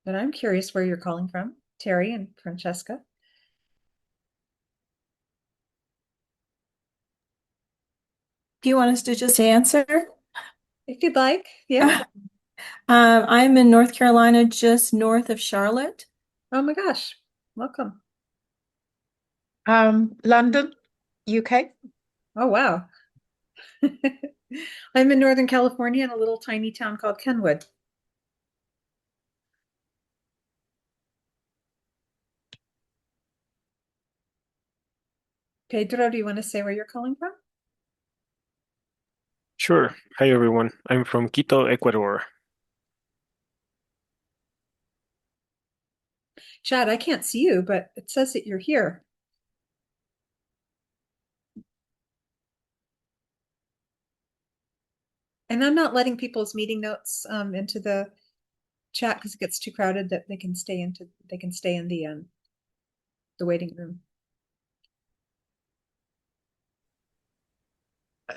But I'm curious where you're calling from, Terry and Francesca. Do you want us to just answer? If you'd like, yeah. I'm in North Carolina, just north of Charlotte. Oh my gosh, welcome. London, UK. Oh wow. I'm in Northern California in a little tiny town called Kenwood. Pedro, do you want to say where you're calling from? Sure. Hi, everyone. I'm from Quito, Ecuador. Chad, I can't see you, but it says that you're here. And I'm not letting people's meeting notes into the chat because it gets too crowded that they can stay in the waiting room.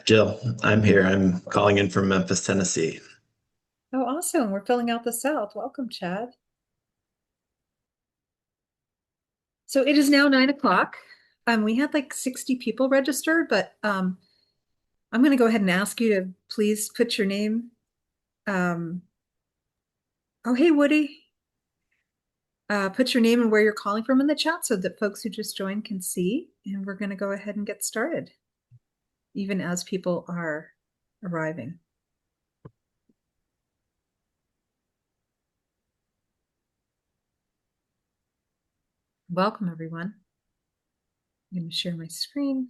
Jill, I'm here. I'm calling in from Memphis, Tennessee. Oh, awesome. We're filling out the South. Welcome, Chad. So it is now 9 o'clock. We had like 60 people registered, but I'm going to go ahead and ask you to please put your name. Um, oh, hey, Woody. Put your name and where you're calling from in the chat so that folks who just joined can see. And we're going to go ahead and get started, even as people are arriving. Welcome, everyone. I'm going to share my screen.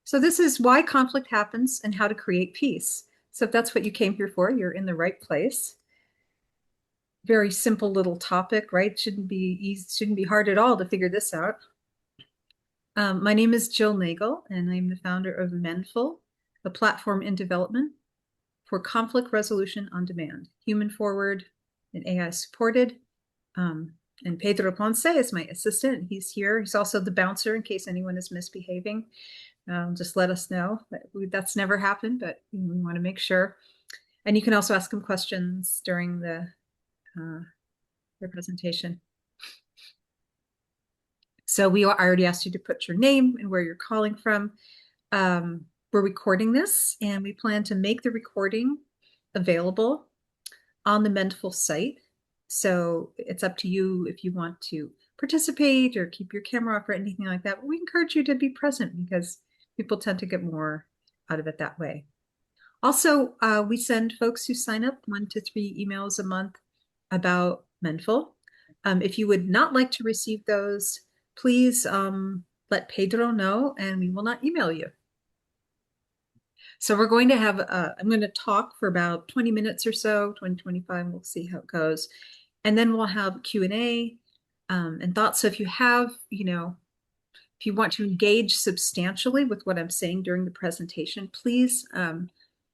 So this is why conflict happens and how to create peace. So if that's what you came here for, you're in the right place. Very simple little topic, right? Shouldn't be easy, shouldn't be hard at all to figure this out. My name is Jill Nagle, and I'm the founder of Mendful, a platform in development for conflict resolution on demand, human forward and AI supported. And Pedro Ponce is my assistant. He's here. He's also the bouncer in case anyone is misbehaving. Just let us know. That's never happened, but we want to make sure. And you can also ask him questions during the presentation. So I already asked you to put your name and where you're calling from. We're recording this, and we plan to make the recording available on the Mendful site. So it's up to you if you want to participate or keep your camera off or anything like that. But we encourage you to be present because people tend to get more out of it that way. Also, we send folks who sign up 1 to 3 emails a month about Mendful. If you would not like to receive those, please let Pedro know and we will not email you. So we're going to have, I'm going to talk for about 20 minutes or so, 20, 25, we'll see how it goes. And then we'll have Q&A and thoughts. So if you have, if you want to engage substantially with what I'm saying during the presentation, please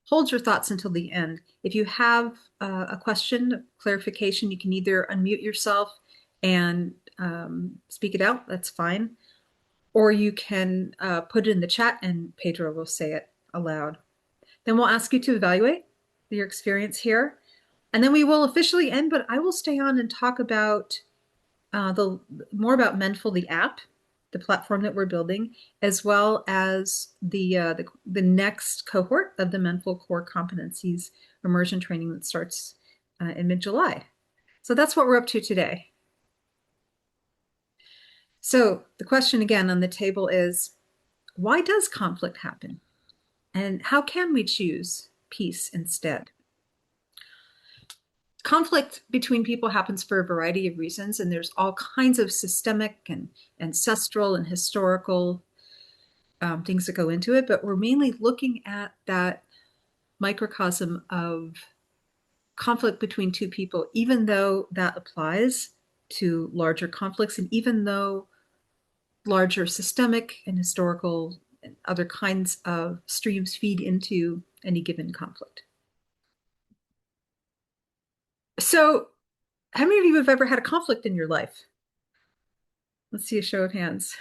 hold your thoughts until the end. If you have a question, clarification, you can either unmute yourself and speak it out, that's fine. Or you can put it in the chat and Pedro will say it aloud. Then we'll ask you to evaluate your experience here. And then we will officially end, but I will stay on and talk about more about Mendful, the app, the platform that we're building, as well as the next cohort of the Mendful Core Competencies immersion training that starts in mid-July. So that's what we're up to today. So the question again on the table is, why does conflict happen? And how can we choose peace instead? Conflict between people happens for a variety of reasons, and there's all kinds of systemic and ancestral and historical things that go into it, but we're mainly looking at that microcosm of conflict between two people, even though that applies to larger conflicts, and even though larger systemic and historical and other kinds of streams feed into any given conflict. So how many of you have ever had a conflict in your life? Let's see a show of hands.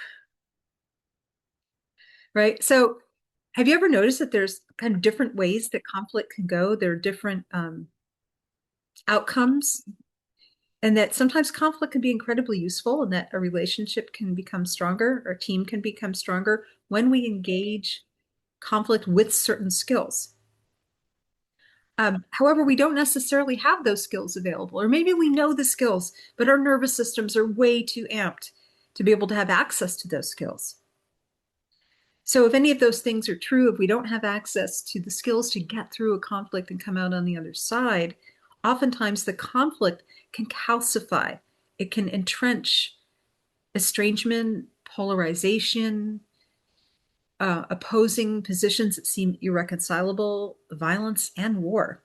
Right? So have you ever noticed that there's kind of different ways that conflict can go? There are different outcomes, and that sometimes conflict can be incredibly useful, and that a relationship can become stronger, or a team can become stronger when we engage conflict with certain skills. However, we don't necessarily have those skills available, or maybe we know the skills, but our nervous systems are way too amped to be able to have access to those skills. So if any of those things are true, if we don't have access to the skills to get through a conflict and come out on the other side, oftentimes the conflict can calcify. It can entrench estrangement, polarization, opposing positions that seem irreconcilable, violence, and war.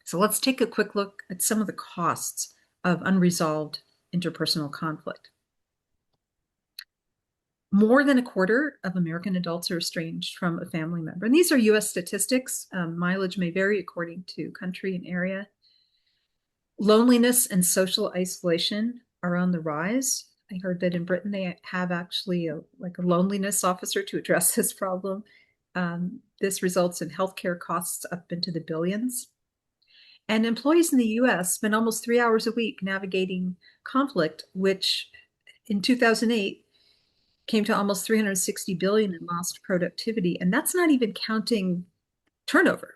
So let's take a quick look at some of the costs of unresolved interpersonal conflict. More than a quarter of American adults are estranged from a family member. And these are US statistics. Mileage may vary according to country and area. Loneliness and social isolation are on the rise. I heard that in Britain they have actually a loneliness officer to address this problem. This results in healthcare costs up into the billions. And employees in the US spend almost 3 hours a week navigating conflict, which in 2008 came to almost 360 billion in lost productivity. And that's not even counting turnover.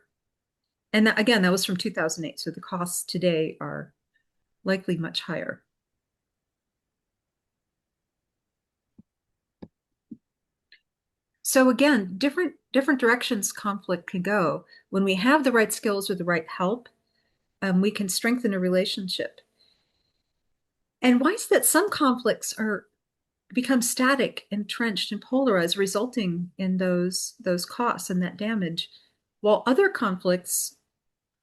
And that, again, that was from 2008. So the costs today are likely much higher. So again, different directions conflict can go. When we have the right skills or the right help, we can strengthen a relationship. And why is that some conflicts become static, entrenched, and polarized, resulting in those costs and that damage, while other conflicts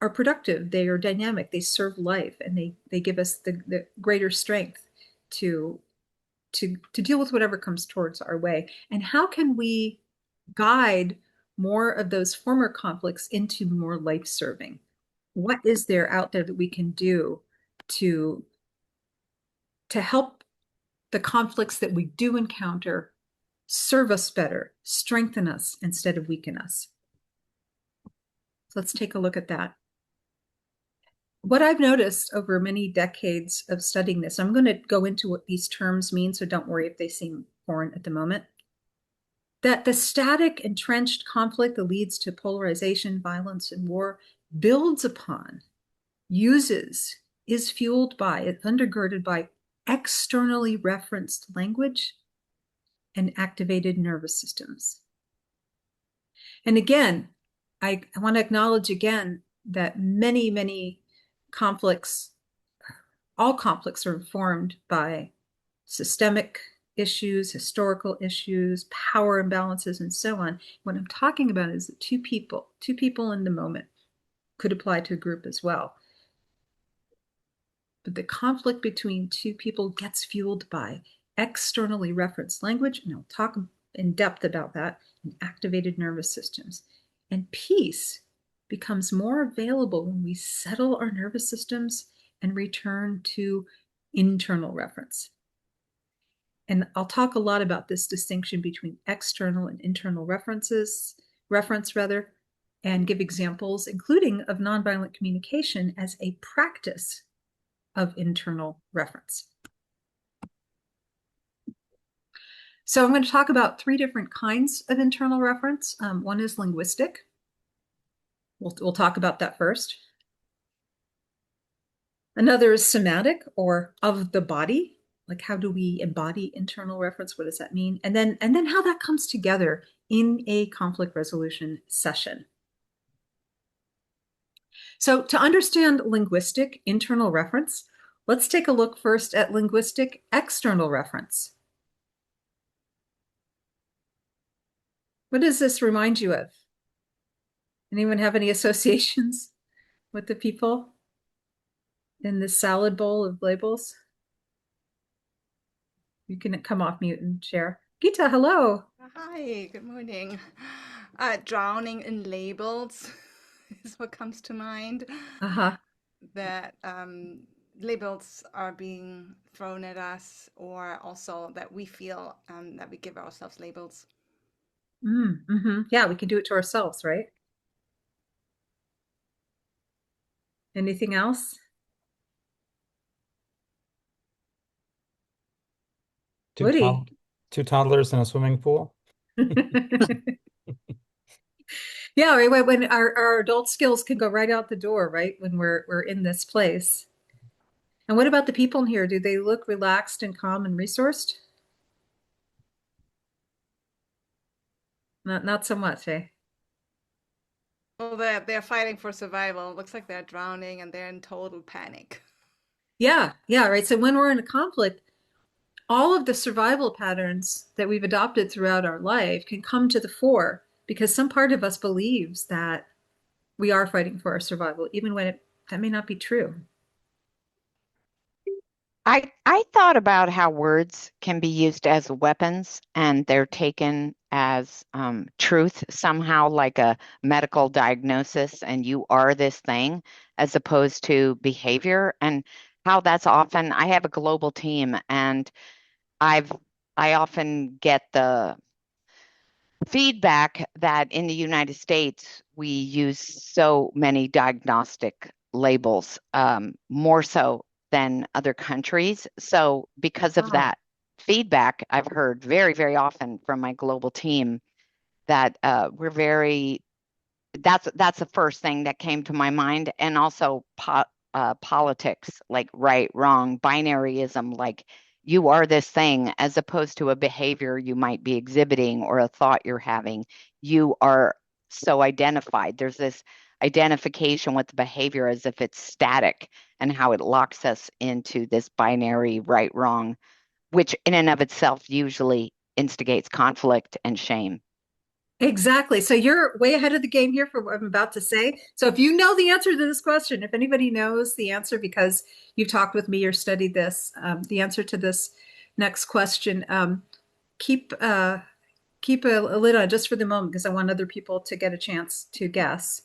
are productive, they are dynamic, they serve life, and they give us the greater strength to deal with whatever comes towards our way. And how can we guide more of those former conflicts into more life-serving? What is there out there that we can do to help the conflicts that we do encounter serve us better, strengthen us instead of weaken us? So let's take a look at that. What I've noticed over many decades of studying this, I'm going to go into what these terms mean, so don't worry if they seem foreign at the moment, that the static, entrenched conflict that leads to polarization, violence, and war builds upon, uses, is fueled by, it's undergirded by externally referenced language and activated nervous systems. And again, I want to acknowledge again that many conflicts, all conflicts are informed by systemic issues, historical issues, power imbalances, and so on. What I'm talking about is that two people in the moment, could apply to a group as well. But the conflict between two people gets fueled by externally referenced language, and I'll talk in depth about that, and activated nervous systems. And peace becomes more available when we settle our nervous systems and return to internal reference. And I'll talk a lot about this distinction between external and internal reference, and give examples, including of nonviolent communication as a practice of internal reference. So I'm going to talk about 3 different kinds of internal reference. One is linguistic. We'll talk about that first. Another is somatic, or of the body. Like, how do we embody internal reference? What does that mean? And then how that comes together in a conflict resolution session. So to understand linguistic internal reference, let's take a look first at linguistic external reference. What does this remind you of? Anyone have any associations with the people in this salad bowl of labels? You can come off mute and share. Gita, hello. Hi, good morning. Drowning in labels is what comes to mind. Uh-huh. That labels are being thrown at us, or also that we feel that we give ourselves labels. Yeah, we can do it to ourselves, right? Anything else? Two Woody. two toddlers in a swimming pool. Yeah, right, when our adult skills can go right out the door, right? When we're in this place. And what about the people in here? Do they look relaxed and calm and resourced? Not so much, eh? Well, they're fighting for survival. It looks like they're drowning and they're in total panic. Yeah, right. So when we're in a conflict, all of the survival patterns that we've adopted throughout our life can come to the fore because some part of us believes that we are fighting for our survival, even when that may not be true. I thought about how words can be used as weapons and they're taken as truth somehow, like a medical diagnosis, and you are this thing, as opposed to behavior, and how that's often. I have a global team, and I've I often get the feedback that in the United States, we use so many diagnostic labels, more so than other countries. So, because of that feedback, I've heard very, very often from my global team that we're very that's the first thing that came to my mind, and also politics, like right, wrong, binaryism, like you are this thing, as opposed to a behavior you might be exhibiting or a thought you're having. You are so identified. There's this identification with the behavior as if it's static, and how it locks us into this binary right, wrong, which in and of itself usually instigates conflict and shame. Exactly. So you're way ahead of the game here for what I'm about to say. So if you know the answer to this question, if anybody knows the answer because you've talked with me or studied this, the answer to this next question, keep keep a lid on it just for the moment because I want other people to get a chance to guess.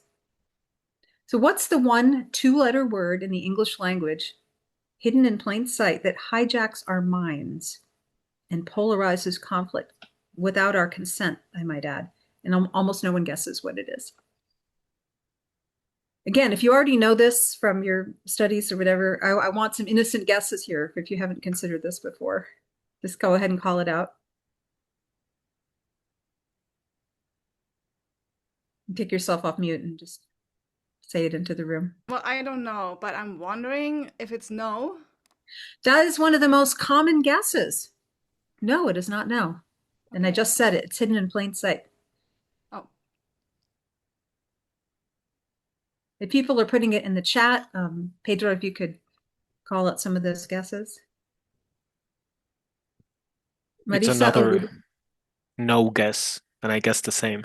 So what's the one two-letter word in the English language hidden in plain sight that hijacks our minds and polarizes conflict without our consent, I might add? And almost no one guesses what it is. Again, if you already know this from your studies or whatever, I want some innocent guesses here if you haven't considered this before. Just go ahead and call it out. Take yourself off mute and just say it into the room. Well, I don't know, but I'm wondering if it's no. That is one of the most common guesses. No, it is not no. And I just said it. It's hidden in plain sight. Oh, If people are putting it in the chat, Pedro, if you could call out some of those guesses. It's Marisa, another no guess, and I guess the same.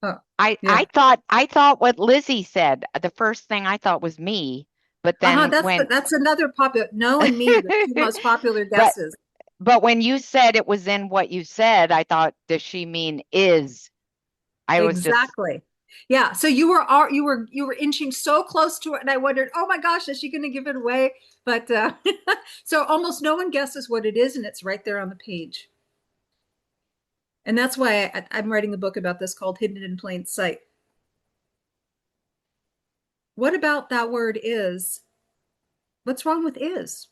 oh, I yeah. I thought what Lizzie said. The first thing I thought was me, but then That's another popular. No and me, the two most popular but guesses. but when you said it was in what you said, I thought, does she mean is? I was just Exactly. Yeah. So you were inching so close to it, and I wondered, oh my gosh, is she going to give it away? But so almost no one guesses what it is, and it's right there on the page. And that's why I'm writing a book about this called Hidden in Plain Sight. What about that word is? What's wrong with is?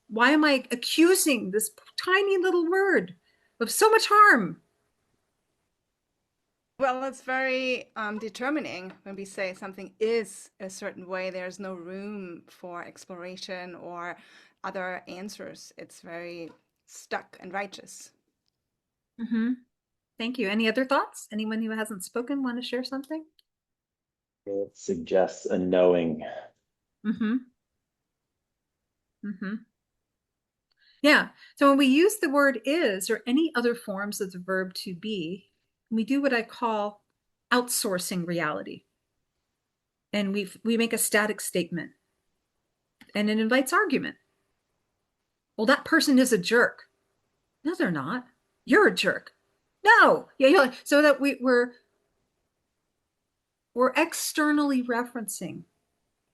Why am I accusing this tiny little word of so much harm? well, it's very determining when we say something is a certain way. There's no room for exploration or other answers. It's very stuck and righteous. Mm-hmm. Thank you. Any other thoughts? Anyone who hasn't spoken want to share something? It suggests a knowing. Mm-hmm. Mm-hmm. Yeah. So when we use the word is or any other forms of the verb to be, we do what I call outsourcing reality. And we make a static statement. And it invites argument. Well, that person is a jerk. No, they're not. You're a jerk. No. Yeah. So that we're externally referencing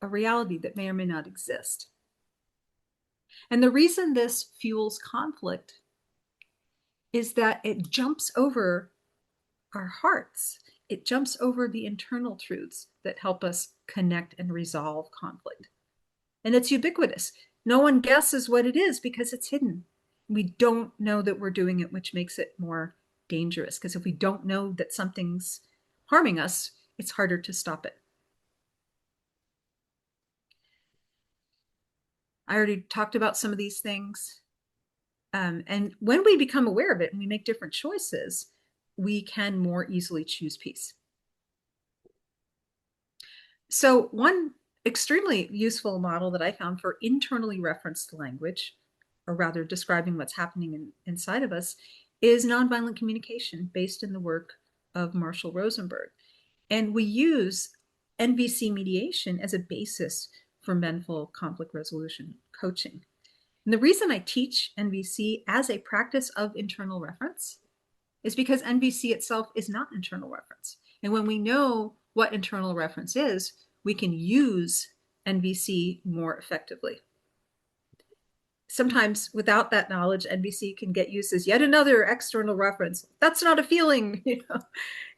a reality that may or may not exist. And the reason this fuels conflict is that it jumps over our hearts. It jumps over the internal truths that help us connect and resolve conflict. And it's ubiquitous. No one guesses what it is because it's hidden. We don't know that we're doing it, which makes it more dangerous. Because if we don't know that something's harming us, it's harder to stop it. I already talked about some of these things. And when we become aware of it and we make different choices, we can more easily choose peace. So one extremely useful model that I found for internally referenced language, or rather describing what's happening inside of us, is nonviolent communication based in the work of Marshall Rosenberg. And we use NVC mediation as a basis for Mendful Conflict Resolution Coaching. And the reason I teach NVC as a practice of internal reference is because NVC itself is not internal reference. And when we know what internal reference is, we can use NVC more effectively. Sometimes without that knowledge, NVC can get used as yet another external reference. That's not a feeling,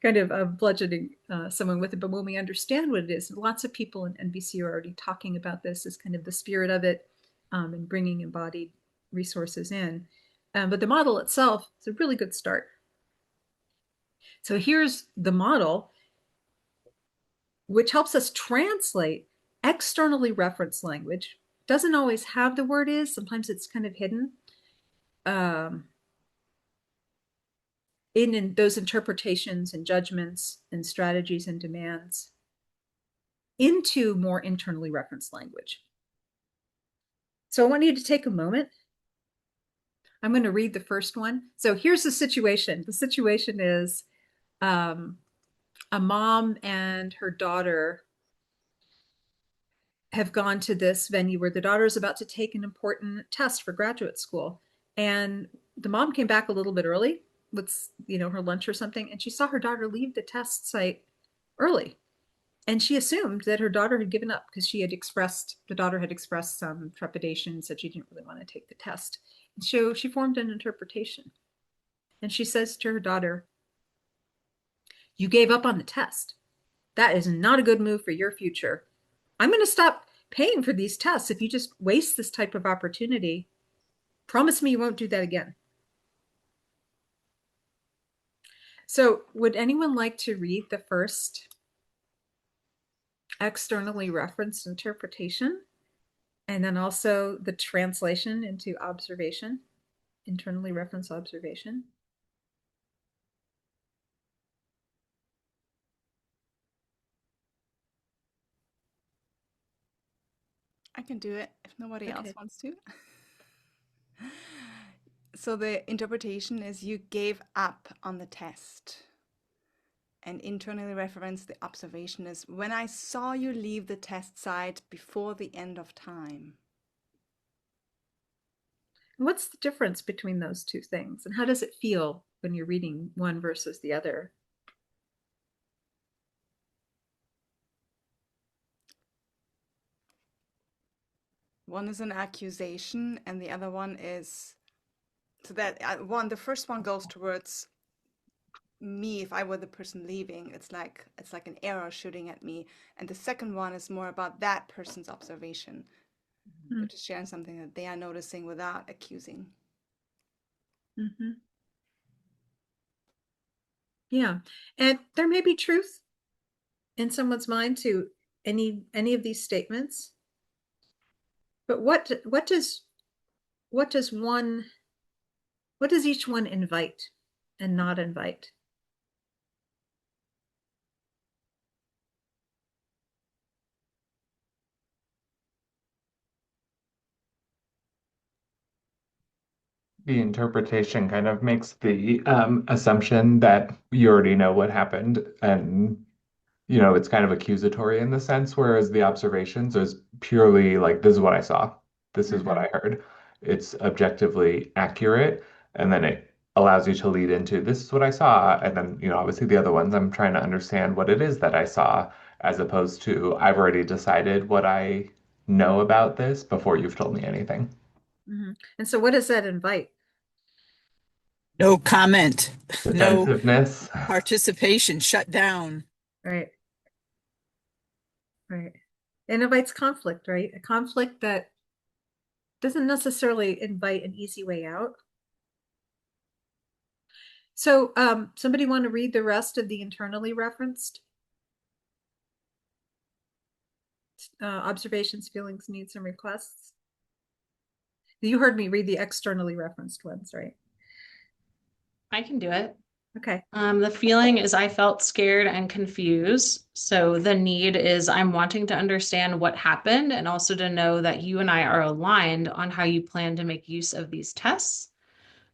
kind of bludgeoning someone with it. But when we understand what it is, lots of people in NVC are already talking about this as kind of the spirit of it, and bringing embodied resources in. But the model itself is a really good start. So here's the model, which helps us translate externally referenced language. Doesn't always have the word is, sometimes it's kind of hidden in those interpretations and judgments and strategies and demands into more internally referenced language. So I want you to take a moment. I'm going to read the first one. So here's the situation. The situation is a mom and her daughter have gone to this venue where the daughter is about to take an important test for graduate school. And the mom came back a little bit early with, her lunch or something, and she saw her daughter leave the test site early. And she assumed that her daughter had given up because the daughter had expressed some trepidation, said she didn't really want to take the test. And so she formed an interpretation. And she says to her daughter, "You gave up on the test. That is not a good move for your future. I'm going to stop paying for these tests if you just waste this type of opportunity. Promise me you won't do that again." So would anyone like to read the first externally referenced interpretation, and then also the translation into observation, internally referenced observation? I can do it if nobody else Okay. wants to. So the interpretation is you gave up on the test. And internally referenced, the observation is when I saw you leave the test site before the end of time. What's the difference between those two things? And how does it feel when you're reading one versus the other? One is an accusation, and the other one is so that the first one goes towards me. If I were the person leaving, it's like an arrow shooting at me, and the second one is more about that person's observation. They're just sharing something that they are noticing without accusing. Mm-hmm. Yeah, and there may be truth in someone's mind to any of these statements, but what does each one invite and not invite? The interpretation kind of makes the assumption that you already know what happened, and it's kind of accusatory in the sense, whereas the observations is purely like, this is what I saw, this is what I heard. It's objectively accurate, and then it allows you to lead into, this is what I saw, and then, obviously the other ones, I'm trying to understand what it is that I saw, as opposed to, I've already decided what I know about this before you've told me anything. And so what does that invite? No comment, no Defensiveness. participation, shut down. Right. Right. It invites conflict, right? A conflict that doesn't necessarily invite an easy way out. So, somebody want to read the rest of the internally referenced observations, feelings, needs, and requests? You heard me read the externally referenced ones, right? I can do it. Okay. The feeling is I felt scared and confused. So the need is I'm wanting to understand what happened and also to know that you and I are aligned on how you plan to make use of these tests.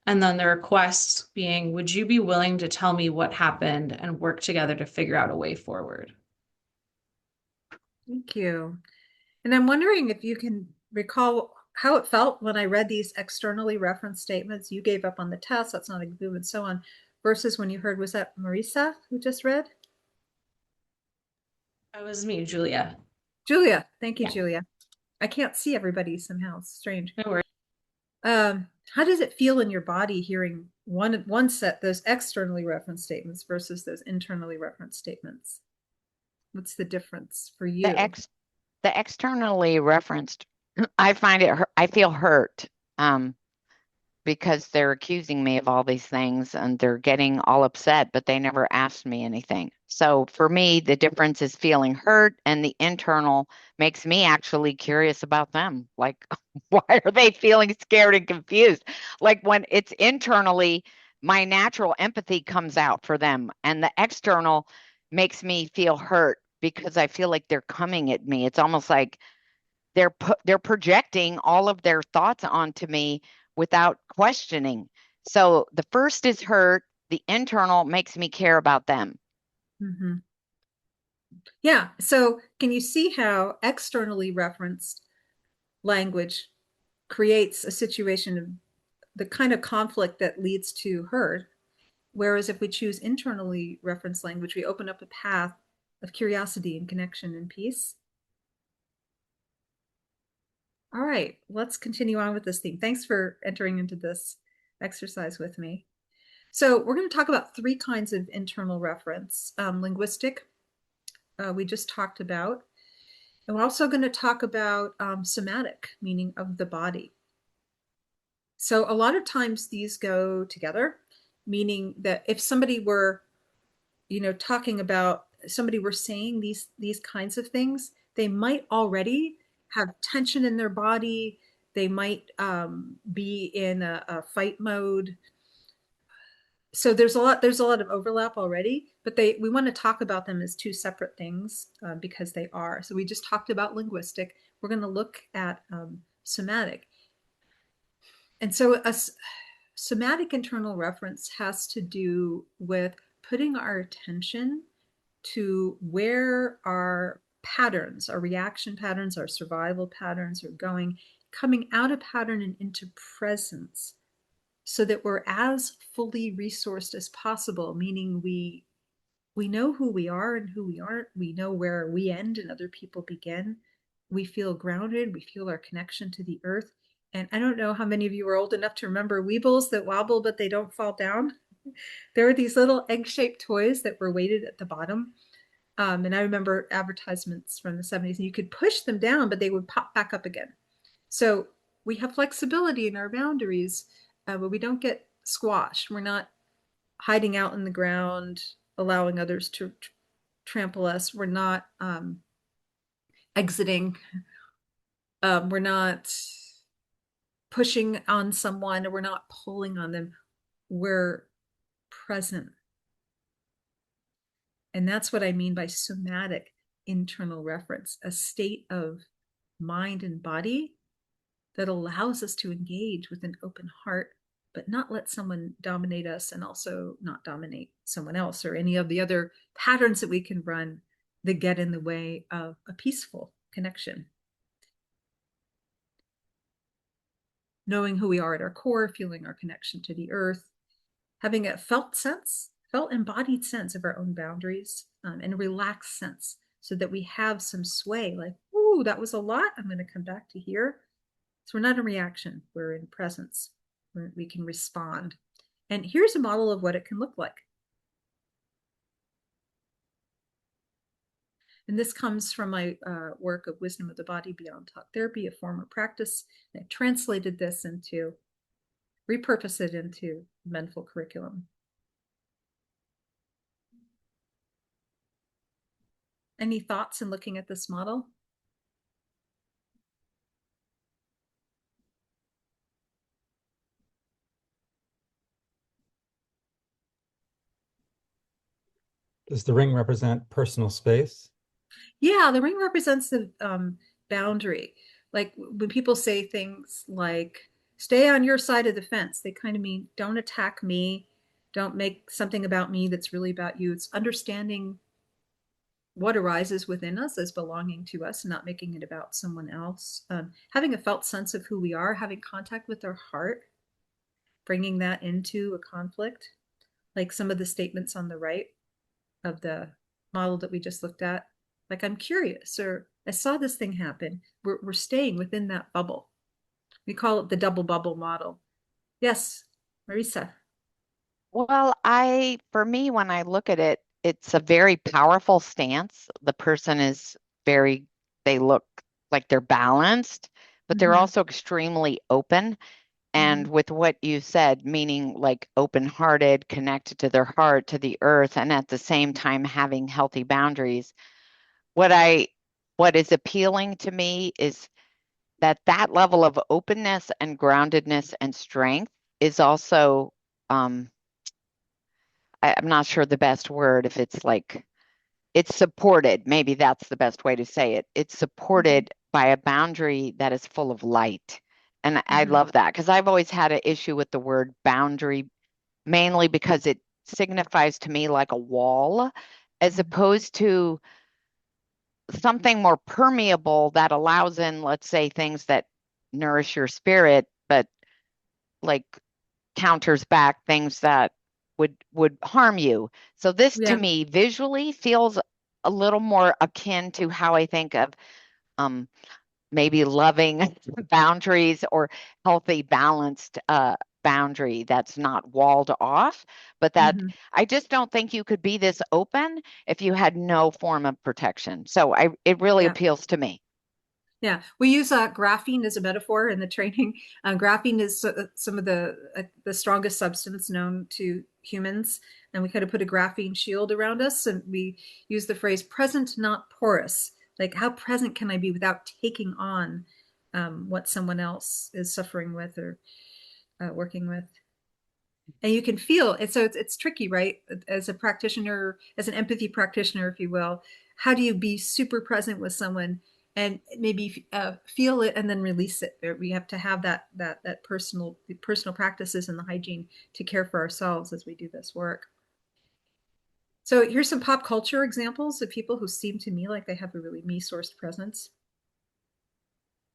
And then the request being, would you be willing to tell me what happened and work together to figure out a way forward? Thank you. And I'm wondering if you can recall how it felt when I read these externally referenced statements. You gave up on the test, that's not a glue, and so on, versus when you heard, was that Marisa who just read? That was me, Julia. Julia. Thank you, Yeah. Julia. I can't see everybody somehow. It's strange. No worries. How does it feel in your body hearing one set, those externally referenced statements versus those internally referenced statements? What's the difference for you? The externally referenced, I find it, I feel hurt because they're accusing me of all these things and they're getting all upset, but they never asked me anything. So for me, the difference is feeling hurt, and the internal makes me actually curious about them. Like, why are they feeling scared and confused? Like when it's internally, my natural empathy comes out for them, and the external makes me feel hurt because I feel like they're coming at me. It's almost like they're projecting all of their thoughts onto me without questioning. So the first is hurt. The internal makes me care about them. Mm-hmm. Yeah. So can you see how externally referenced language creates a situation of the kind of conflict that leads to hurt? Whereas if we choose internally referenced language, we open up a path of curiosity and connection and peace. All right, let's continue on with this theme. Thanks for entering into this exercise with me. So we're going to talk about 3 kinds of internal reference. Linguistic, we just talked about. And we're also going to talk about somatic, meaning of the body. So a lot of times these go together, meaning that if somebody were, talking about, somebody were saying these kinds of things, they might already have tension in their body. They might be in a fight mode. So there's a lot of overlap already, but we want to talk about them as 2 separate things because they are. So we just talked about linguistic. We're going to look at somatic. And so a somatic internal reference has to do with putting our attention to where our patterns, our reaction patterns, our survival patterns are going, coming out of pattern and into presence, so that we're as fully resourced as possible, meaning we know who we are and who we aren't. We know where we end and other people begin. We feel grounded. We feel our connection to the earth. And I don't know how many of you are old enough to remember Weebles that wobble, but they don't fall down. There were these little egg-shaped toys that were weighted at the bottom. And I remember advertisements from the 70s, and you could push them down, but they would pop back up again. So we have flexibility in our boundaries, but we don't get squashed. We're not hiding out in the ground, allowing others to trample us. We're not exiting. We're not pushing on someone, or we're not pulling on them. We're present. And that's what I mean by somatic internal reference, a state of mind and body that allows us to engage with an open heart, but not let someone dominate us, and also not dominate someone else or any of the other patterns that we can run that get in the way of a peaceful connection. Knowing who we are at our core, feeling our connection to the earth, having a felt embodied sense of our own boundaries, and a relaxed sense, so that we have some sway, like, ooh, that was a lot. I'm going to come back to here. So we're not in reaction, we're in presence. We can respond. And here's a model of what it can look like. And this comes from my work of Wisdom of the Body Beyond Talk Therapy, a former practice. And I translated this into, repurposed it into Mendful curriculum. Any thoughts in looking at this model? Does the ring represent personal space? Yeah, the ring represents the boundary. Like when people say things like, stay on your side of the fence, they kind of mean, don't attack me, don't make something about me that's really about you. It's understanding what arises within us as belonging to us, not making it about someone else. Having a felt sense of who we are, having contact with our heart, bringing that into a conflict, like some of the statements on the right of the model that we just looked at. Like, I'm curious, or I saw this thing happen. We're staying within that bubble. We call it the double bubble model. Yes, Marisa. Well, for me, when I look at it, it's a very powerful stance. The person is they look like they're balanced, but they're also extremely open. And with what you said, meaning like open-hearted, connected to their heart, to the earth, and at the same time having healthy boundaries. What is appealing to me is that level of openness and groundedness and strength is also, I'm not sure the best word, if it's like, it's supported. Maybe that's the best way to say it. It's supported by a boundary that is full of light. And I love that because I've always had an issue with the word boundary, mainly because it signifies to me like a wall, as opposed to something more permeable that allows in, let's say, things that nourish your spirit, but like counters back things that would harm you. So this to me visually feels a little more akin to how I think of maybe loving boundaries or healthy, balanced boundary that's not walled off, but that I just don't think you could be this open if you had no form of protection. So it really appeals to me. Yeah, we use graphene as a metaphor in the training. Graphene is some of the strongest substance known to humans, and we kind of put a graphene shield around us, and we use the phrase present, not porous. Like, how present can I be without taking on what someone else is suffering with or working with? And you can feel it. So it's tricky, right? As a practitioner, as an empathy practitioner, if you will, how do you be super present with someone and maybe feel it and then release it? We have to have that personal practices and the hygiene to care for ourselves as we do this work. So here's some pop culture examples of people who seem to me like they have a really me-sourced presence.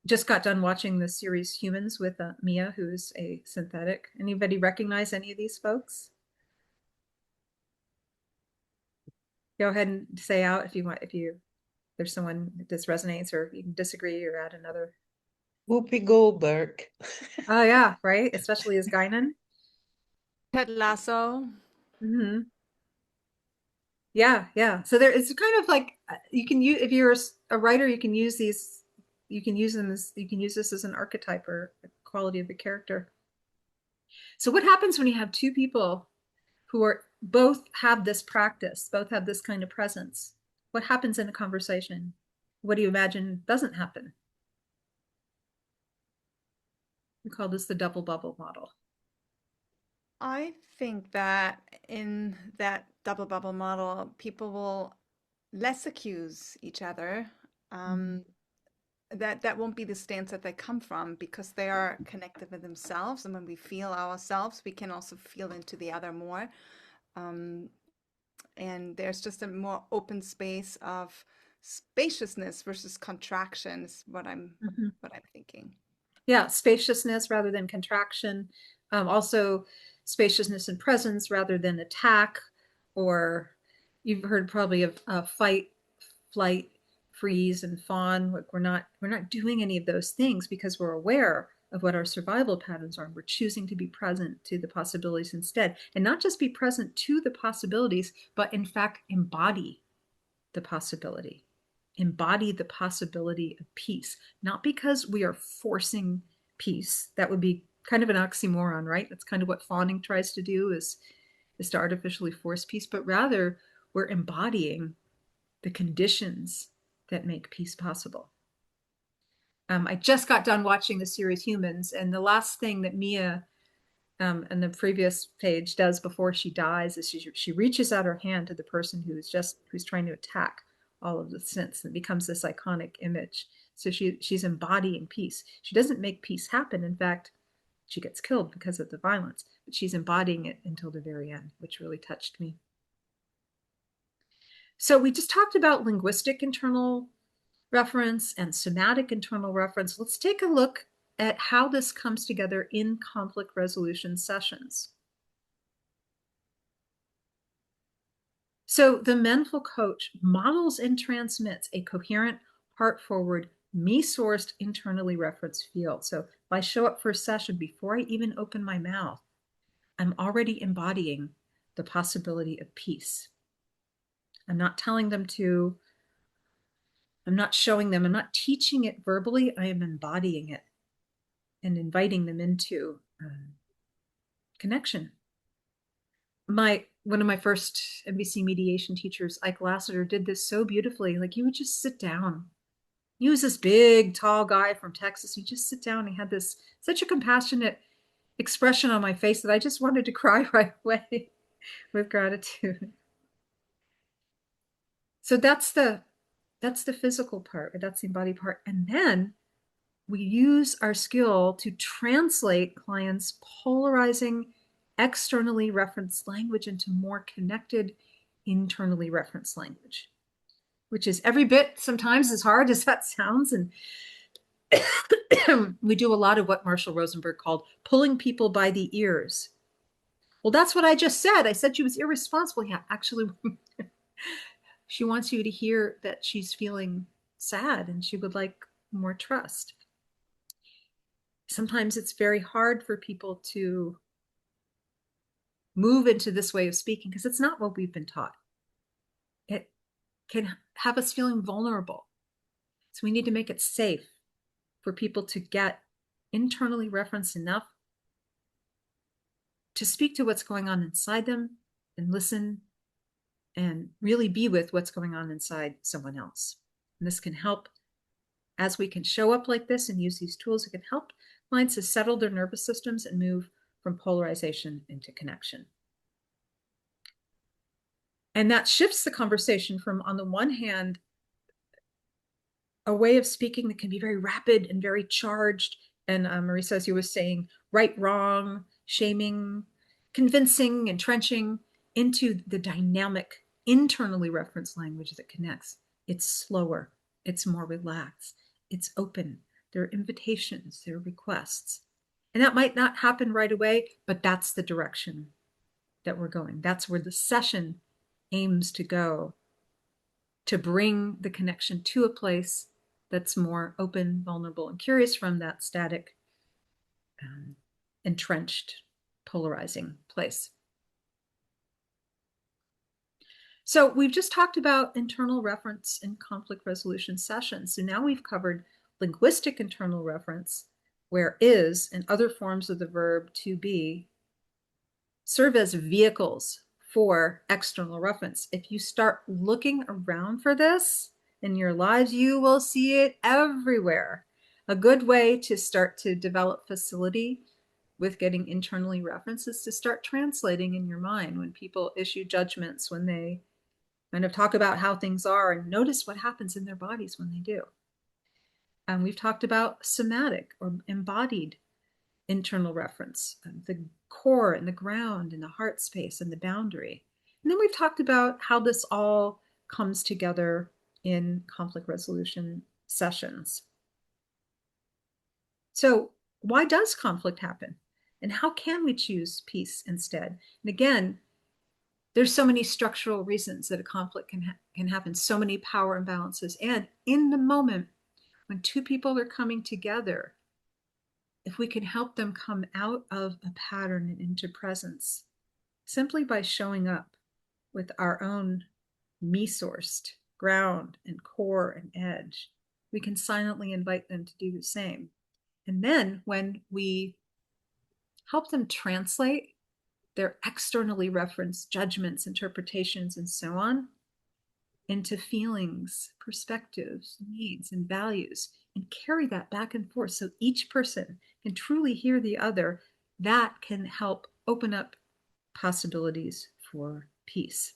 Just got done watching the series Humans with Mia, who's a synthetic. Anybody recognize any of these folks? Go ahead and say out if you want, if there's someone that this resonates, or you can disagree or add another. Whoopi Goldberg. Oh yeah, right. Especially as Guinan. Ted Lasso. Yeah, yeah. So it's kind of like you can use, if you're a writer, you can use these. You can use this as an archetype or a quality of a character. So what happens when you have two people who are both have this practice, both have this kind of presence? What happens in a conversation? What do you imagine doesn't happen? We call this the double bubble model. I think that in that double bubble model, people will less accuse each other. That won't be the stance that they come from, because they are connected with themselves, and when we feel ourselves, we can also feel into the other more. And there's just a more open space of spaciousness versus contraction is what I'm thinking. Yeah, spaciousness rather than contraction. Also spaciousness and presence rather than attack, or you've heard probably of fight, flight, freeze and fawn. We're not doing any of those things because we're aware of what our survival patterns are. We're choosing to be present to the possibilities instead, and not just be present to the possibilities, but in fact embody the possibility. Embody the possibility of peace, not because we are forcing peace. That would be kind of an oxymoron, right? That's kind of what fawning tries to do, is to artificially force peace, but rather we're embodying the conditions that make peace possible. I just got done watching the series Humans, and the last thing that Mia in the previous page does before she dies is she reaches out her hand to the person who's trying to attack all of the synths, and it becomes this iconic image. So she's embodying peace. She doesn't make peace happen. In fact, she gets killed because of the violence, but she's embodying it until the very end, which really touched me. So we just talked about linguistic internal reference and somatic internal reference. Let's take a look at how this comes together in conflict resolution sessions. So the Mendful coach models and transmits a coherent, heart-forward, me-sourced, internally referenced field. So if I show up for a session, before I even open my mouth, I'm already embodying the possibility of peace. I'm not telling them to, I'm not showing them, I'm not teaching it verbally, I am embodying it and inviting them into connection. One of my first NBC mediation teachers, Ike Lassiter, did this so beautifully. Like, you would just sit down. He was this big, tall guy from Texas. He'd just sit down. He had this such a compassionate expression on my face that I just wanted to cry right away with gratitude. So that's the physical part, or that's the embodied part. And then we use our skill to translate clients' polarizing, externally referenced language into more connected, internally referenced language, which is every bit sometimes as hard as that sounds. And we do a lot of what Marshall Rosenberg called pulling people by the ears. Well, that's what I just said. I said she was irresponsible. Yeah, actually, she wants you to hear that she's feeling sad and she would like more trust. Sometimes it's very hard for people to move into this way of speaking because it's not what we've been taught. It can have us feeling vulnerable. So we need to make it safe for people to get internally referenced enough to speak to what's going on inside them and listen and really be with what's going on inside someone else. And this can help, as we can show up like this and use these tools, it can help clients to settle their nervous systems and move from polarization into connection. And that shifts the conversation from, on the one hand, a way of speaking that can be very rapid and very charged. And Marisa, as you were saying, right, wrong, shaming, convincing, entrenching, into the dynamic, internally referenced language that connects. It's slower, it's more relaxed, it's open. There are invitations, there are requests. And that might not happen right away, but that's the direction that we're going. That's where the session aims to go, to bring the connection to a place that's more open, vulnerable, and curious from that static, entrenched, polarizing place. So we've just talked about internal reference in conflict resolution sessions. So now we've covered linguistic internal reference, where is and other forms of the verb to be serve as vehicles for external reference. If you start looking around for this in your lives, you will see it everywhere. A good way to start to develop facility with getting internally referenced is to start translating in your mind when people issue judgments, when they kind of talk about how things are, and notice what happens in their bodies when they do. And we've talked about somatic or embodied internal reference, the core and the ground and the heart space and the boundary. And then we've talked about how this all comes together in conflict resolution sessions. So why does conflict happen? And how can we choose peace instead? And again, there's so many structural reasons that a conflict can happen, so many power imbalances. And in the moment when two people are coming together, if we can help them come out of a pattern and into presence simply by showing up with our own me-sourced ground and core and edge, we can silently invite them to do the same. And then when we help them translate their externally referenced judgments, interpretations, and so on into feelings, perspectives, needs, and values, and carry that back and forth so each person can truly hear the other, that can help open up possibilities for peace.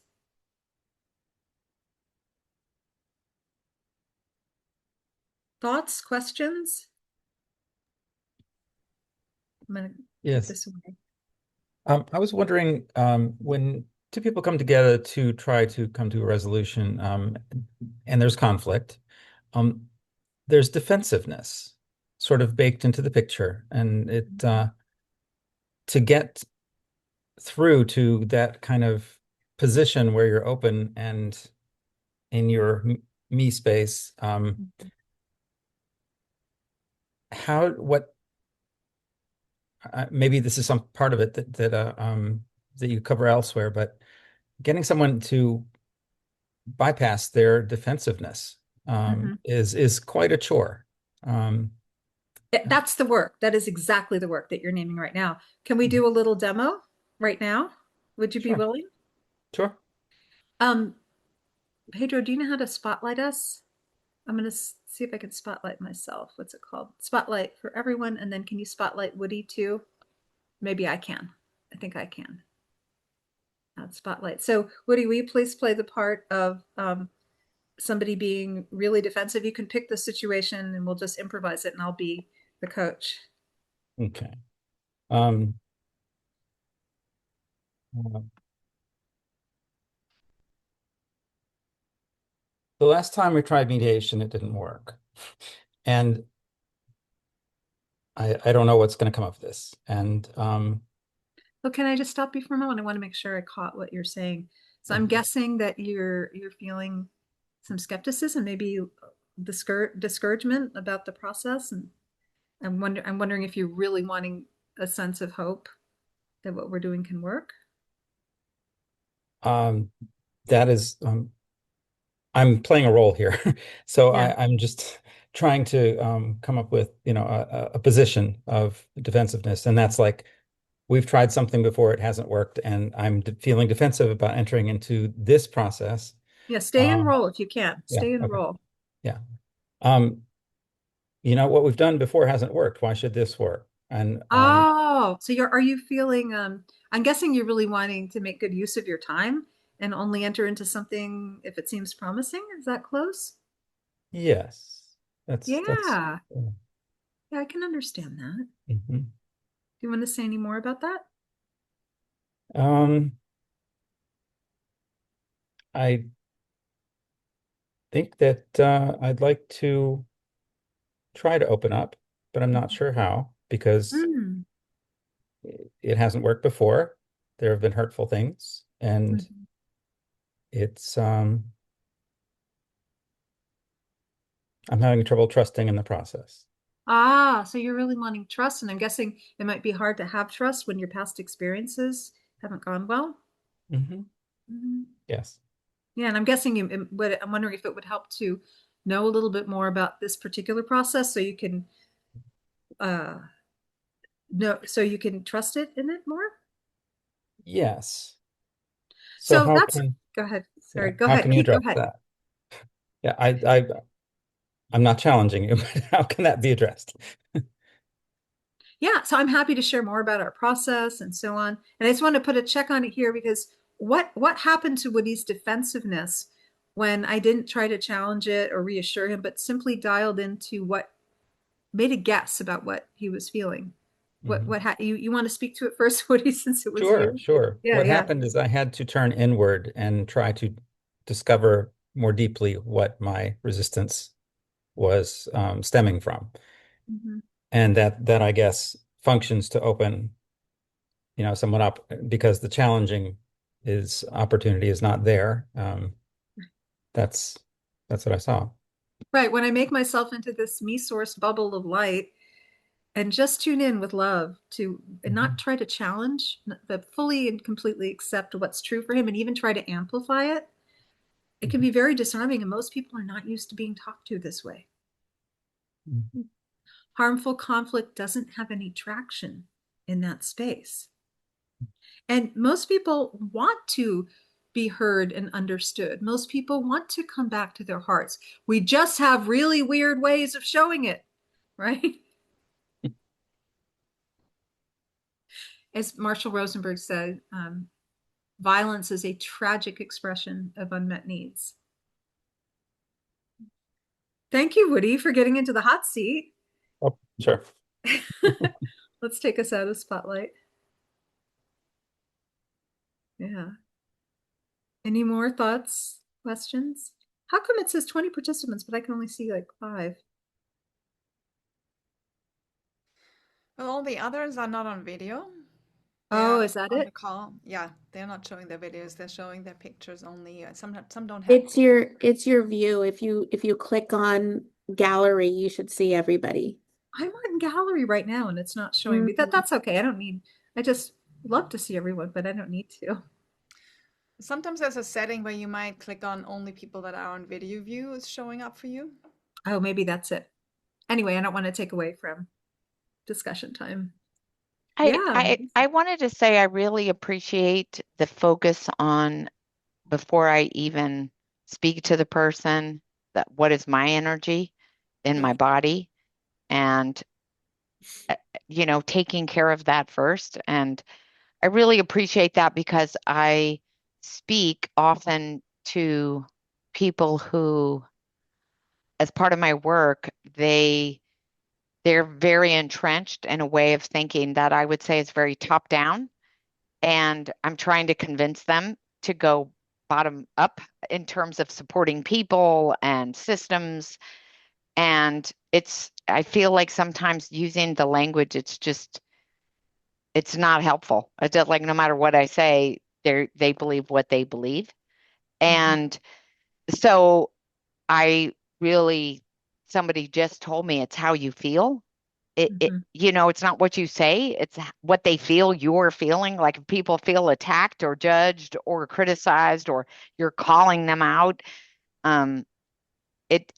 Thoughts, questions? I'm going to Yes. put this away. I was wondering, when two people come together to try to come to a resolution, and there's conflict, there's defensiveness sort of baked into the picture, and to get through to that kind of position where you're open and in your me space, maybe this is some part of it that you cover elsewhere, but getting someone to bypass their defensiveness is quite a chore. That's the work. That is exactly the work that you're naming right now. Can we do a little demo right now? Would you be willing? Sure. Pedro, do you know how to spotlight us? I'm going to see if I can spotlight myself. What's it called? Spotlight for everyone. And then can you spotlight Woody too? Maybe I can. I think I can. Spotlight. So Woody, will you please play the part of somebody being really defensive? You can pick the situation and we'll just improvise it and I'll be the coach. Okay. The last time we tried mediation, it didn't work. And I don't know what's going to come of this. And well, can I just stop you for a moment? I want to make sure I caught what you're saying. So I'm guessing that you're feeling some skepticism, maybe discouragement about the process, and I'm wondering if you're really wanting a sense of hope that what we're doing can work. That is, I'm playing a role here, so Yeah. I'm just trying to come up with, a position of defensiveness, and that's like, we've tried something before, it hasn't worked, and I'm feeling defensive about entering into this process. Yeah, stay in role if you can. Stay in okay. role. Yeah. What we've done before hasn't worked. Why should this work? And so are you feeling I'm guessing you're really wanting to make good use of your time and only enter into something if it seems promising? Is that close? Yes. Yeah, I can understand that. Mm-hmm. Do you want to say any more about that? I think that I'd like to try to open up, but I'm not sure how, because it hasn't worked before. There have been hurtful things, and it's I'm having trouble trusting in the process. So you're really wanting trust, and I'm guessing it might be hard to have trust when your past experiences haven't gone well. Yes. Yeah, and I'm guessing I'm wondering if it would help to know a little bit more about this particular process so you can trust it in it more. Yes. So go ahead. Sorry, go how ahead. can you Go address ahead. that? Yeah, I'm not challenging you, but how can that be addressed? Yeah, so I'm happy to share more about our process and so on. And I just want to put a check on it here because what happened to Woody's defensiveness when I didn't try to challenge it or reassure him, but simply dialed into made a guess about what he was feeling. You want to speak to it first, Woody, since it was you? Sure. Yeah, What happened is I had to turn inward and try to discover more deeply what my resistance was stemming from. And that I guess functions to open, someone up, because the challenging opportunity is not there. That's what I saw. Right. When I make myself into this me source bubble of light and just tune in with love to and not try to challenge, but fully and completely accept what's true for him and even try to amplify it, it can be very disarming. And most people are not used to being talked to this way. Harmful conflict doesn't have any traction in that space. And most people want to be heard and understood. Most people want to come back to their hearts. We just have really weird ways of showing it, right? As Marshall Rosenberg said, violence is a tragic expression of unmet needs. Thank you, Woody, for getting into the hot seat. Oh, sure. Let's take us out of spotlight. Yeah. Any more thoughts, questions? How come it says 20 participants, but I can only see like 5? Well, all the others are not on video. Oh, They're is that on it? the call. Yeah, they're not showing their videos. They're showing their pictures only. Some don't have. It's your view. If you click on gallery, you should see everybody. I'm on gallery right now and it's not showing me. That's okay. I just love to see everyone, but I don't need to. Sometimes there's a setting where you might click on only people that are on video view is showing up for you. Oh, maybe that's it. Anyway, I don't want to take away from discussion time. I wanted to say I really appreciate the focus on before I even speak to the person, that what is my energy in my body, and taking care of that first. And I really appreciate that because I speak often to people who, as part of my work, they're very entrenched in a way of thinking that I would say is very top down. And I'm trying to convince them to go bottom up in terms of supporting people and systems. And I feel like sometimes using the language, it's not helpful. It's just like no matter what I say, they believe what they believe. And so somebody just told me it's how you feel. It's not what you say, it's what they feel you're feeling. Like if people feel attacked or judged or criticized or you're calling them out, it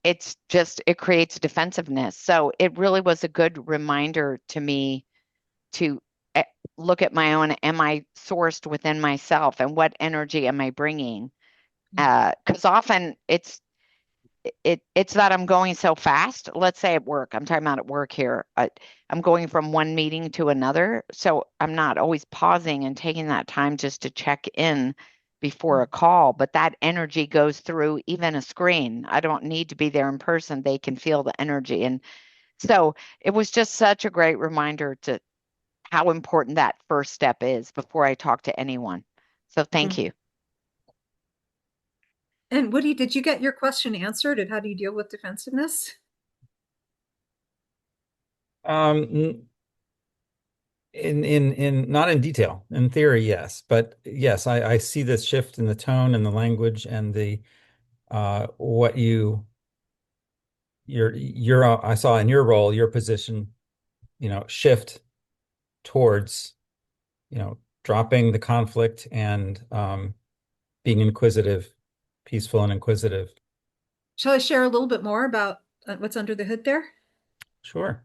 creates defensiveness. So it really was a good reminder to me to look at my own, am I sourced within myself and what energy am I bringing? Because often it's that I'm going so fast. Let's say at work, I'm talking about at work here. I'm going from one meeting to another. So I'm not always pausing and taking that time just to check in before a call, but that energy goes through even a screen. I don't need to be there in person. They can feel the energy. And so it was just such a great reminder to how important that first step is before I talk to anyone. So thank you. And Woody, did you get your question answered? And how do you deal with defensiveness? In not in detail. In theory, yes, but yes, I see this shift in the tone and the language and the what I saw in your role, your position, shift towards, dropping the conflict and being inquisitive, peaceful and inquisitive. Shall I share a little bit more about what's under the hood there? Sure.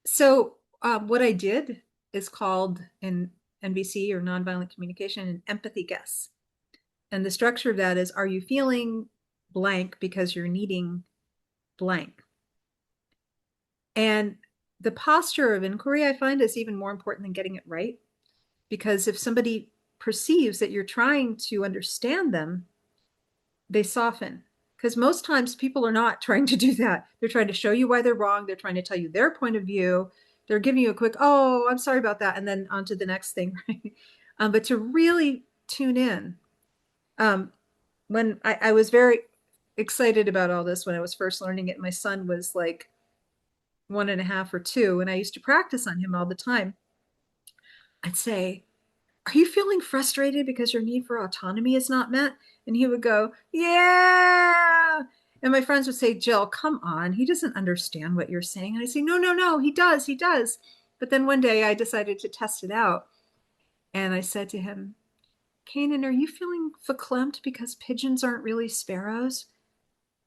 So what I did is called in NVC or Nonviolent Communication an empathy guess. And the structure of that is, are you feeling blank because you're needing blank? And the posture of inquiry, I find, is even more important than getting it right. Because if somebody perceives that you're trying to understand them, they soften. Because most times people are not trying to do that. They're trying to show you why they're wrong. They're trying to tell you their point of view. They're giving you a quick, oh, I'm sorry about that, and then on to the next thing, right? But to really tune in. When I was very excited about all this when I was first learning it, my son was like 1.5 or 2, and I used to practice on him all the time. I'd say, are you feeling frustrated because your need for autonomy is not met? And he would go, yeah. And my friends would say, Jill, come on. He doesn't understand what you're saying. And I say, no, no, no, he does. He does. But then one day I decided to test it out. And I said to him, Kanan, are you feeling verklempt because pigeons aren't really sparrows?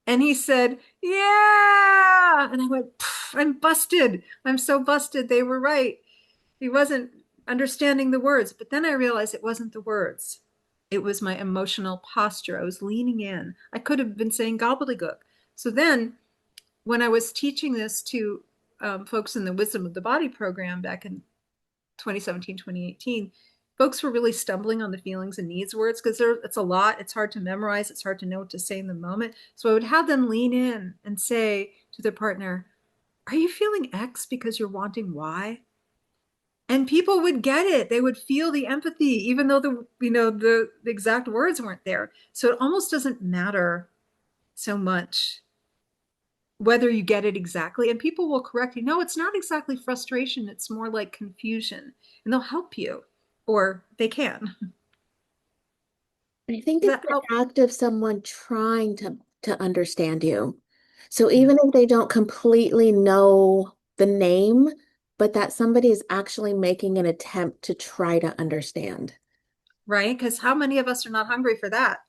And he said, yeah. And I went, I'm busted. I'm so busted. They were right. He wasn't understanding the words. But then I realized it wasn't the words. It was my emotional posture. I was leaning in. I could have been saying gobbledygook. So then when I was teaching this to folks in the Wisdom of the Body program back in 2017, 2018, folks were really stumbling on the feelings and needs words because it's a lot. It's hard to memorize. It's hard to know what to say in the moment. So I would have them lean in and say to their partner, are you feeling X because you're wanting Y? And people would get it. They would feel the empathy, even though the exact words weren't there. So it almost doesn't matter so much whether you get it exactly. And people will correct you. No, it's not exactly frustration. It's more like confusion. And they'll help you, or they can. I think Does it's that help? the act of someone trying to understand you. So even if they don't completely know the name, but that somebody is actually making an attempt to try to understand. Right? Because how many of us are not hungry for that?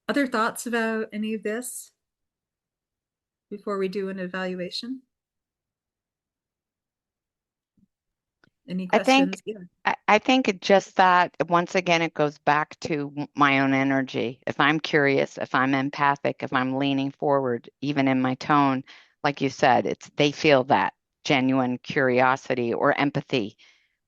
Other thoughts about any of this before we do an evaluation? Any questions? I think it just that once again it goes back to my own energy. If I'm curious, if I'm empathic, if I'm leaning forward, even in my tone, like you said, they feel that genuine curiosity or empathy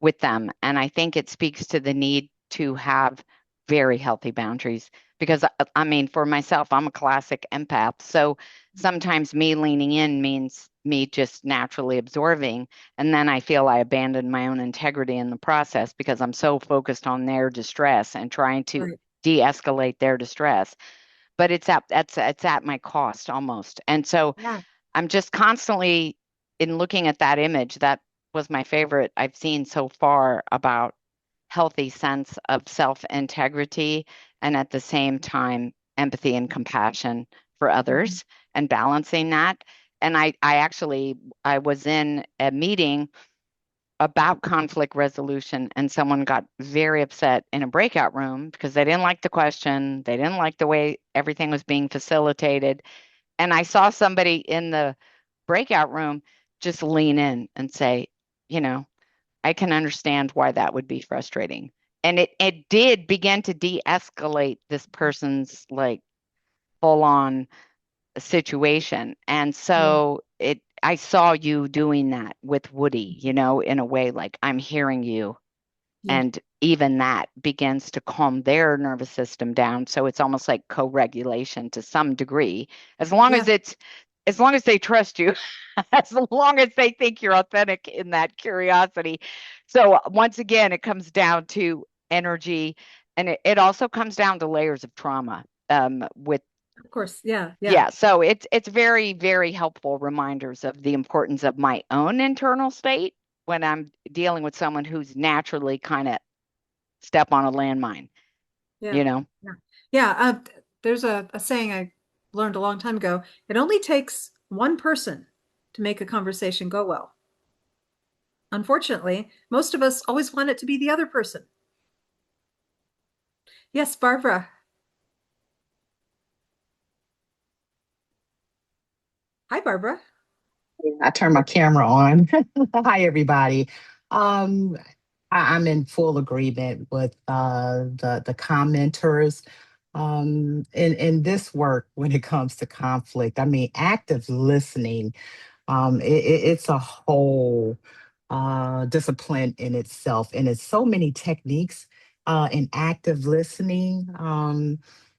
with them. And I think it speaks to the need to have very healthy boundaries because I mean, for myself, I'm a classic empath. So sometimes me leaning in means me just naturally absorbing. And then I feel I abandon my own integrity in the process because I'm so focused on their distress and trying to de-escalate their distress. But it's at my cost almost. And so I'm just constantly in looking at that image. That was my favorite I've seen so far about healthy sense of self-integrity and at the same time empathy and compassion for others and balancing that. And I was in a meeting about conflict resolution and someone got very upset in a breakout room because they didn't like the question, they didn't like the way everything was being facilitated. And I saw somebody in the breakout room just lean in and say, I can understand why that would be frustrating. And it did begin to de-escalate this person's like full on situation. And so I saw you doing that with Woody, in a way like I'm hearing you. And even that begins to calm their nervous system down. So it's almost like co-regulation to some degree, as long as they trust you, as long as they think you're authentic in that curiosity. So once again, it comes down to energy, and it also comes down to layers of trauma. Of course, yeah. So it's very, very helpful reminders of the importance of my own internal state when I'm dealing with someone who's naturally kind of step on a landmine. There's a saying I learned a long time ago. It only takes one person to make a conversation go well. Unfortunately, most of us always want it to be the other person. Yes, Barbara. Hi, Barbara. I turned my camera on. Hi, everybody. I'm in full agreement with the commenters in this work when it comes to conflict. I mean, active listening. It's a whole discipline in itself, and it's so many techniques in active listening.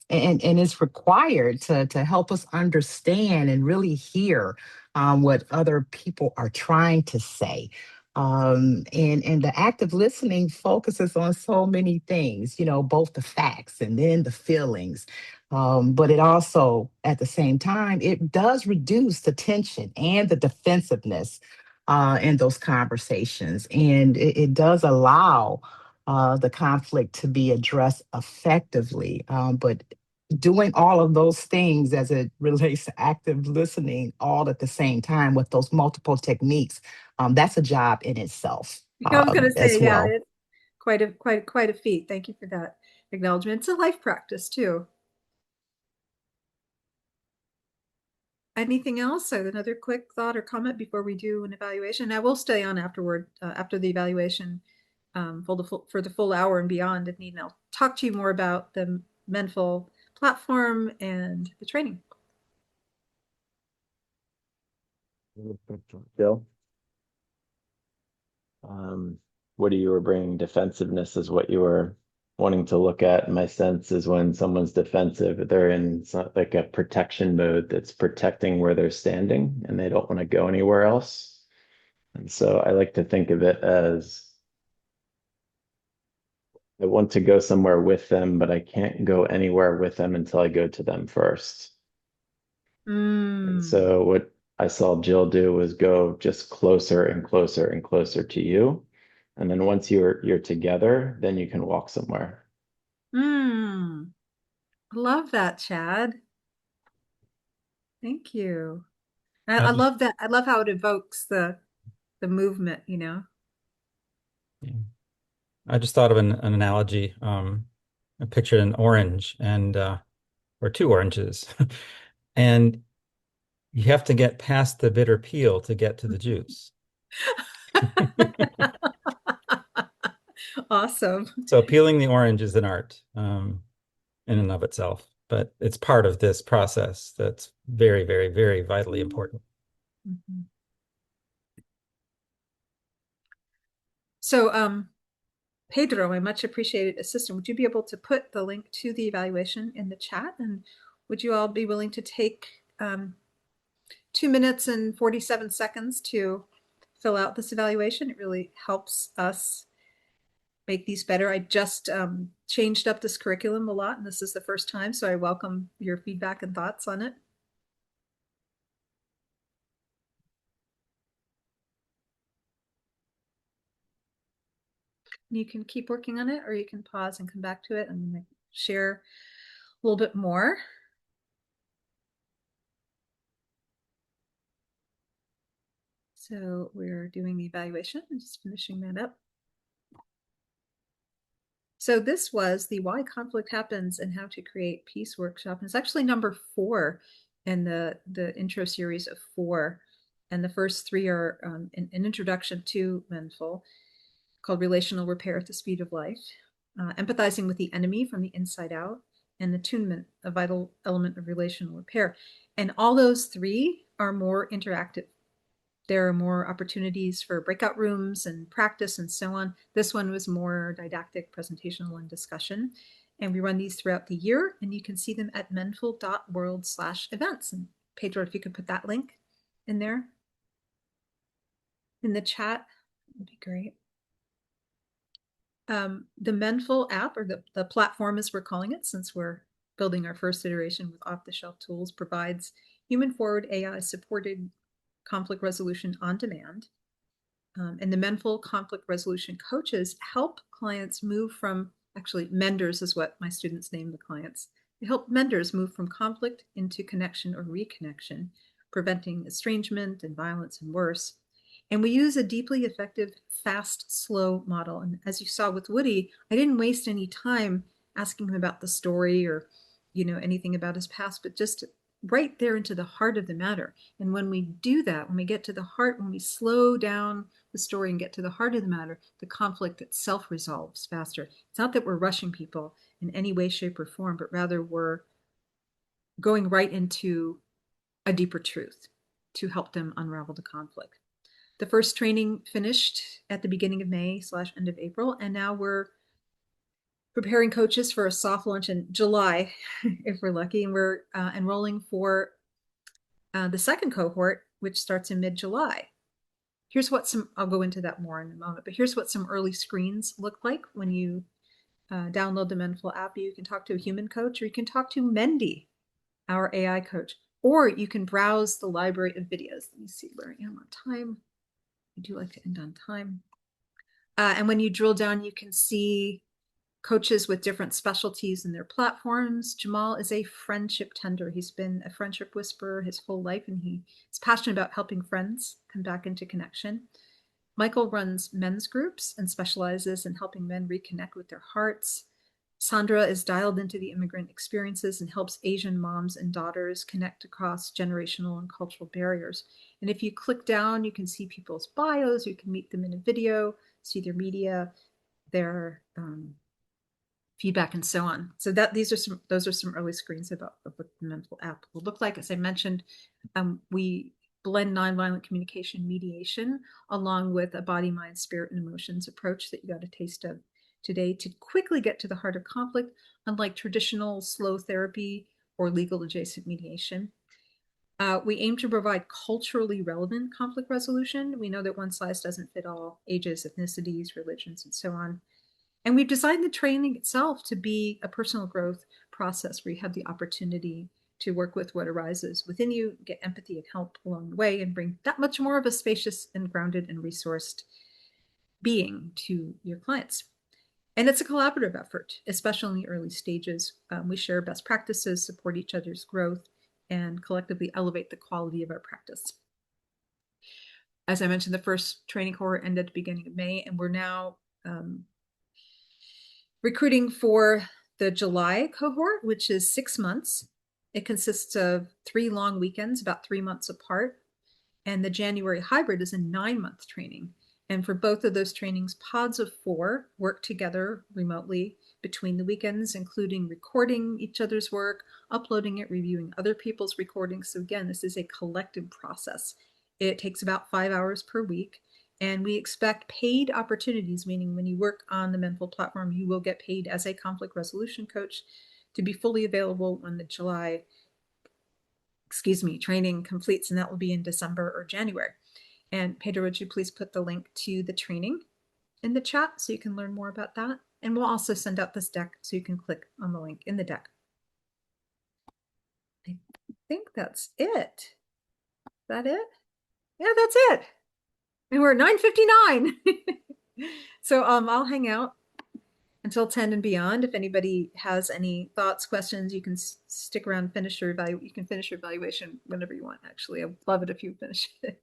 And it's required to help us understand and really hear what other people are trying to say. And the active listening focuses on so many things, both the facts and then the feelings. But it also, at the same time, it does reduce the tension and the defensiveness. in those conversations. And it does allow the conflict to be addressed effectively. But doing all of those things as it relates to active listening all at the same time with those multiple techniques, that's a job in itself I was going to say, as yeah, well. it's quite a feat. Thank you for that acknowledgement. It's a life practice too. Anything else? So another quick thought or comment before we do an evaluation. I will stay on afterward, after the evaluation, for the full hour and beyond if need. And I'll talk to you more about the Mendful platform and the training. Jill? What you were bringing defensiveness is what you were wanting to look at. My sense is when someone's defensive, they're in like a protection mode that's protecting where they're standing and they don't want to go anywhere else. And so I like to think of it as I want to go somewhere with them, but I can't go anywhere with them until I go to them first. And so what I saw Jill do was go just closer and closer and closer to you. And then once you're together, then you can walk somewhere. I love that, Chad. Thank you. I love that. I love how it evokes the movement, you know. I just thought of an analogy. I pictured an orange and or two oranges, and you have to get past the bitter peel to get to the juice. Awesome. So peeling the orange is an art in and of itself, but it's part of this process that's very, very, very vitally important. So, Pedro, my much appreciated assistant, would you be able to put the link to the evaluation in the chat? And would you all be willing to take 2 minutes and 47 seconds to fill out this evaluation? It really helps us make these better. I just changed up this curriculum a lot, and this is the first time, so I welcome your feedback and thoughts on it. You can keep working on it, or you can pause and come back to it and share a little bit more. So we're doing the evaluation. I'm just finishing that up. So this was the Why Conflict Happens and How to Create Peace workshop. And it's actually number 4 in the intro series of 4. And the first 3 are an introduction to Mendful, called Relational Repair at the Speed of Life, Empathizing with the Enemy from the Inside Out, and Attunement, a Vital Element of Relational Repair. And all those 3 are more interactive. There are more opportunities for breakout rooms and practice and so on. This one was more didactic, presentational, and discussion. And we run these throughout the year, and you can see them at Mendful.world/events. And Pedro, if you could put that link in there in the chat, that'd be great. The Mendful app, or the platform as we're calling it, since we're building our first iteration with off-the-shelf tools, provides human-forward AI-supported conflict resolution on demand. And the Mendful Conflict Resolution Coaches help clients move from, actually menders is what my students name the clients. They help menders move from conflict into connection or reconnection, preventing estrangement and violence and worse. And we use a deeply effective fast, slow model. And as you saw with Woody, I didn't waste any time asking him about the story or, anything about his past, but just right there into the heart of the matter. And when we do that, when we get to the heart, when we slow down the story and get to the heart of the matter, the conflict itself resolves faster. It's not that we're rushing people in any way, shape, or form, but rather we're going right into a deeper truth to help them unravel the conflict. The first training finished at the beginning of May/end of April, and now we're preparing coaches for a soft launch in July, if we're lucky, and we're enrolling for the second cohort, which starts in mid-July. Here's what I'll go into that more in a moment, but here's what some early screens look like when you download the Mendful app. You can talk to a human coach, or you can talk to Mendy, our AI coach, or you can browse the library of videos. Let me see where I am on time. I do like to end on time. And when you drill down, you can see coaches with different specialties in their platforms. Jamal is a friendship tender. He's been a friendship whisperer his whole life, and he's passionate about helping friends come back into connection. Michael runs men's groups and specializes in helping men reconnect with their hearts. Sandra is dialed into the immigrant experiences and helps Asian moms and daughters connect across generational and cultural barriers. And if you click down, you can see people's bios, you can meet them in a video, see their media, their feedback, and so on. So those are some early screens about what the Mendful app will look like. As I mentioned, we blend nonviolent communication mediation along with a body, mind, spirit, and emotions approach that you got a taste of today to quickly get to the heart of conflict, unlike traditional slow therapy or legal adjacent mediation. We aim to provide culturally relevant conflict resolution. We know that one size doesn't fit all: ages, ethnicities, religions, and so on. And we've designed the training itself to be a personal growth process where you have the opportunity to work with what arises within you, get empathy and help along the way, and bring that much more of a spacious and grounded and resourced being to your clients. And it's a collaborative effort, especially in the early stages. We share best practices, support each other's growth, and collectively elevate the quality of our practice. As I mentioned, the first training cohort ended at the beginning of May, and we're now recruiting for the July cohort, which is 6 months. It consists of 3 long weekends, about 3 months apart. And the January hybrid is a 9-month training. And for both of those trainings, pods of 4 work together remotely between the weekends, including recording each other's work, uploading it, reviewing other people's recordings. So again, this is a collective process. It takes about 5 hours per week. And we expect paid opportunities, meaning when you work on the Mendful platform, you will get paid as a conflict resolution coach, to be fully available when the July, training completes, and that will be in December or January. And Pedro, would you please put the link to the training in the chat so you can learn more about that? And we'll also send out this deck so you can click on the link in the deck. I think that's it. Is that it? Yeah, that's it. And we're at 9:59. So I'll hang out until 10 and beyond. If anybody has any thoughts, questions, you can stick around, finish your evaluation. You can finish your evaluation whenever you want, actually. I'd love it if you finish it.